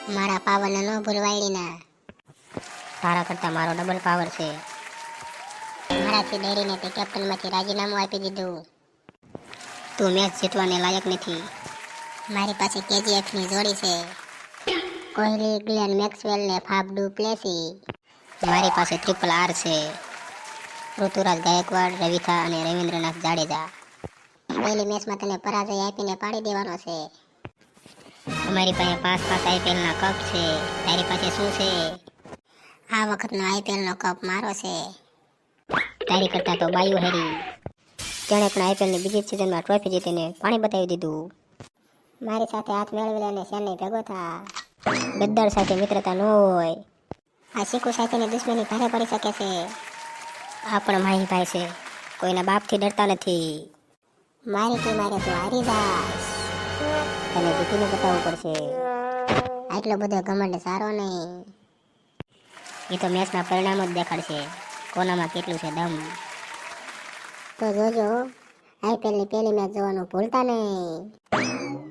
મારા પાવરને ન ભૂલવાયડી ના. તારા કરતાં મારો ડબલ પાવર છે. મારાથી ડરીને તે કેપ્ટનમાંથી રાજીનામું આપી દીધું. તું મેચ જીતવાને લાયક નથી. મારી પાસે કેજીએફની જોડી છે. કોહલી, ગ્લેન મેક્સવેલ ને ફાફ ડુ પ્લેસી. મારી પાસે ટ્રિપલ આર છે. ઋતુરાજ ગાયકવાડ, રવિથા અને રવિન્દ્રનાથ જાડેજા. પહેલી મેચમાં તને પરાજય આપીને પાડી દેવાનો છે. અમારી પાસે 5 આઈપીએલના કપ છે. તારી પાસે શું છે? આ વખતનો આઈપીએલનો કપ મારો છે. તારી કરતાં તો બાયુ હેરી. તેણે પણ આઈપીએલની બીજી સિઝનમાં ટ્રોફી જીતીને પાણી બતાવી દીધું. મારી સાથે હાથ મેળવી લે ને ચેન્નઈ ભેગો થા. ગદ્દાર સાથે મિત્રતા ન હોય. આ શીખુ સાથેની દુશ્મની ભારે પડી શકે છે. આ પણ માહી ભાઈ છે. કોઈના બાપથી ડરતા નથી. મારી ટીમ હારે તું હારી જાસ. તને જીતીને બતાવવું પડશે. આટલો બધો ઘમંડ સારો નહીં. એ તો મેચના પરિણામ જ દેખાડશે. કોનામાં કેટલું છે દમ. તો જોજો, આઈપીએલની પહેલી મેચ જોવાનું ભૂલતા નહીં.